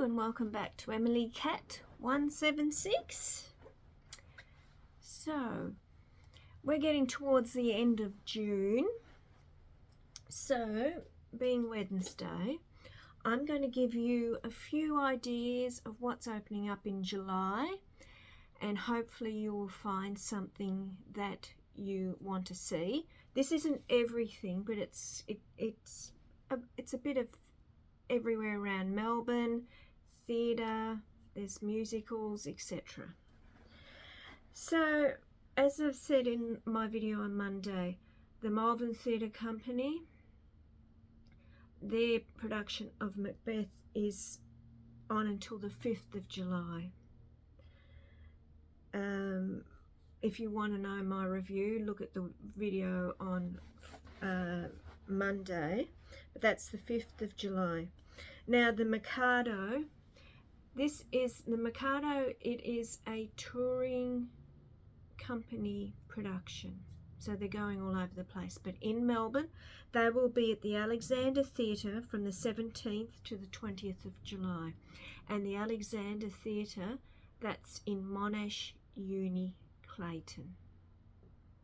and welcome back to Emily Cat 176. So we're getting towards the end of June, so being Wednesday, I'm going to give you a few ideas of what's opening up in July, and hopefully you will find something that you want to see. This isn't everything, but it's a bit of everywhere around Melbourne, theatre, there's musicals, etc. So, as I've said in my video on Monday, the Melbourne Theatre Company, their production of Macbeth is on until the 5th of July. If you want to know my review, look at the video on Monday, but that's the 5th of July. Now the Mikado, it is a touring company production, so they're going all over the place, but in Melbourne they will be at the Alexander Theatre from the 17th to the 20th of July, and the Alexander Theatre, that's in Monash Uni, Clayton.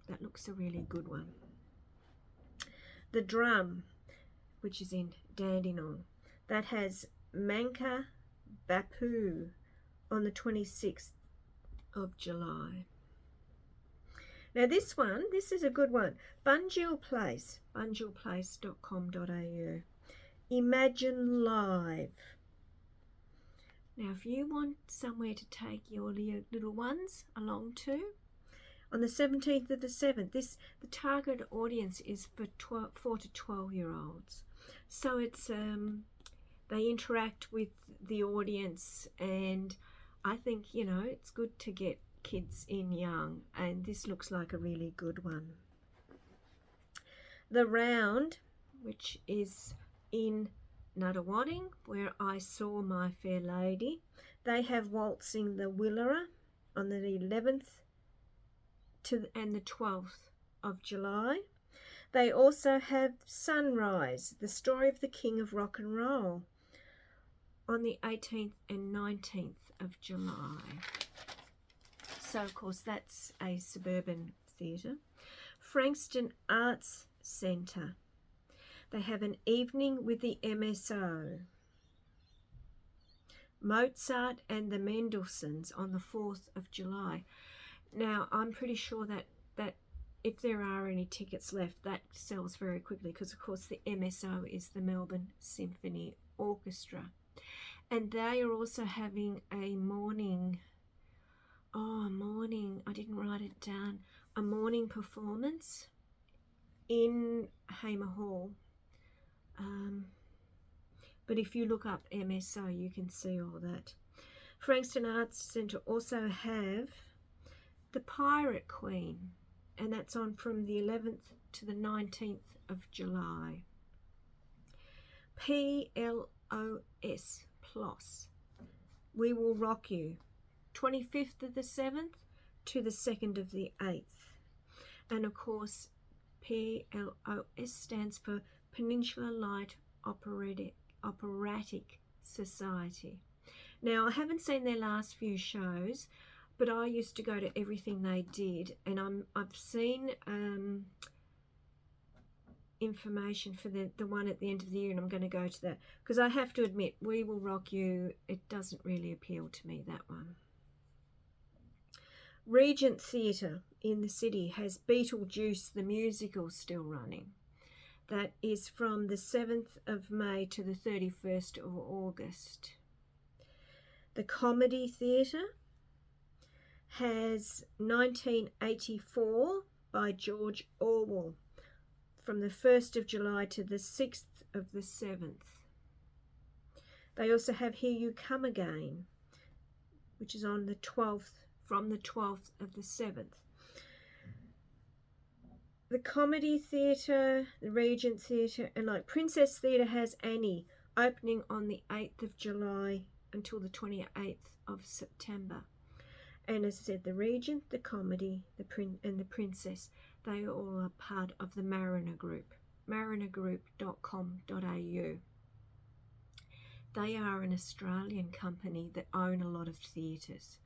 That looks a really good one. The Drum, which is in Dandenong, that has Manka Bapu on the 26th of July. Now this is a good one. Bunjil Place, bunjilplace.com.au. Imagine Live. Now if you want somewhere to take your little ones along to, on the 17th of the 7th, the target audience is for 4 to 12-year-olds. So it's they interact with the audience, and I think, it's good to get kids in young, and this looks like a really good one. The Round, which is in Nuttawading, where I saw My Fair Lady, they have Waltzing the Willerer on the 11th and the 12th of July. They also have Sunrise, the Story of the King of Rock and Roll, on the 18th and 19th of July. So, of course, that's a suburban theatre. Frankston Arts Centre, they have an evening with the MSO. Mozart and the Mendelssohns on the 4th of July. Now, I'm pretty sure that if there are any tickets left, that sells very quickly, because, of course, the MSO is the Melbourne Symphony Orchestra. And they are also having a morning, I didn't write it down, a morning performance in Hamer Hall. But if you look up MSO, you can see all that. Frankston Arts Centre also have The Pirate Queen, and that's on from the 11th to the 19th of July. PLOS Plus, We Will Rock You, 25th of the 7th to the 2nd of the 8th. And of course, PLOS stands for Peninsula Light Operatic Society. Now, I haven't seen their last few shows, but I used to go to everything they did, and I've seen information for the one at the end of the year, and I'm going to go to that, because I have to admit, We Will Rock You, it doesn't really appeal to me, that one. Regent Theatre in the city has Beetlejuice the Musical still running. That is from the 7th of May to the 31st of August. The Comedy Theatre has 1984 by George Orwell from the 1st of July to the 6th of the 7th. They also have Here You Come Again, which is on the 12th, from the 12th of the 7th. The Comedy Theatre, the Regent Theatre, and like Princess Theatre has Annie opening on the 8th of July until the 28th of September. And as I said, the Regent, the Comedy, and the Princess, they all are part of the Mariner Group, marinergroup.com.au. They are an Australian company that own a lot of theatres.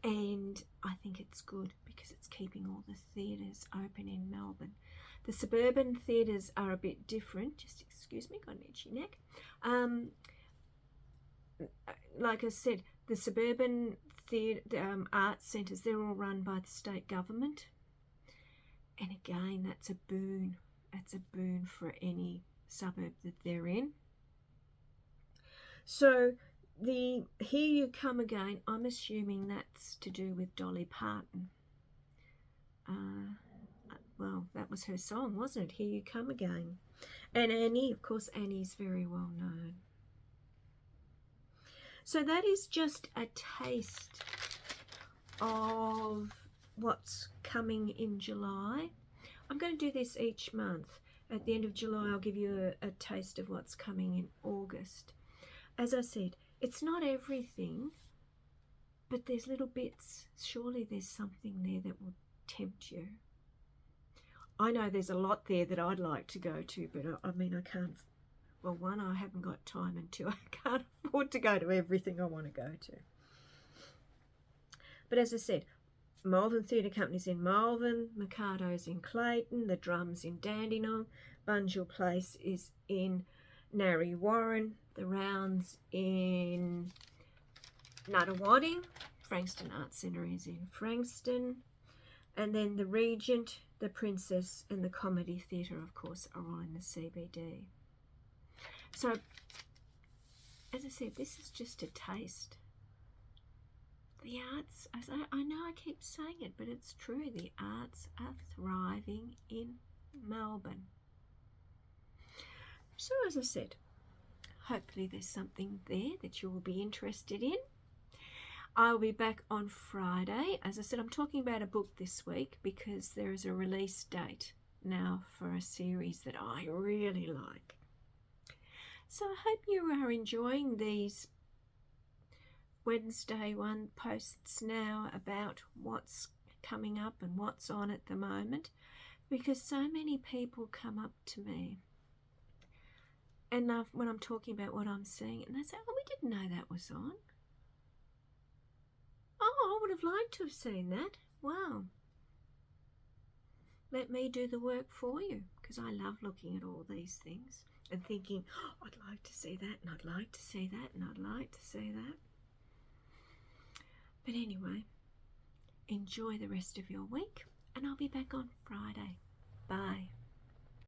And I think it's good because it's keeping all the theatres open in Melbourne. The suburban theatres are a bit different. Just excuse me, got an itchy neck. Like I said, the suburban arts centres, they're all run by the state government. And again, that's a boon. That's a boon for any suburb that they're in. So the Here You Come Again, I'm assuming that's to do with Dolly Parton. Well, that was her song, wasn't it? Here You Come Again. And Annie, of course, Annie's very well known. So that is just a taste of what's coming in July. I'm going to do this each month. At the end of July, I'll give you a taste of what's coming in August. As I said, it's not everything, but there's little bits. Surely there's something there that will tempt you. I know there's a lot there that I'd like to go to, but I mean, I can't. Well, one, I haven't got time, and two, I can't afford to go to everything I want to go to. But as I said, Malvern Theatre Company's in Malvern, Mikado's in Clayton, the Drums in Dandenong, Bunjil Place is in Narre Warren, the Rounds in Nuttawading, Frankston Arts Centre is in Frankston, and then the Regent, the Princess and the Comedy Theatre, of course, are all in the CBD. So, as I said, this is just a taste. The arts, I know I keep saying it, but it's true. The arts are thriving in Melbourne. So, as I said, hopefully there's something there that you will be interested in. I'll be back on Friday. As I said, I'm talking about a book this week because there is a release date now for a series that I really like. So I hope you are enjoying these Wednesday one posts now about what's coming up and what's on at the moment, because so many people come up to me and when I'm talking about what I'm seeing, and they say, oh, we didn't know that was on. Oh, I would have liked to have seen that. Wow. Let me do the work for you, because I love looking at all these things and thinking, oh, I'd like to see that, and I'd like to see that, and I'd like to see that. But anyway, enjoy the rest of your week, and I'll be back on Friday. Bye.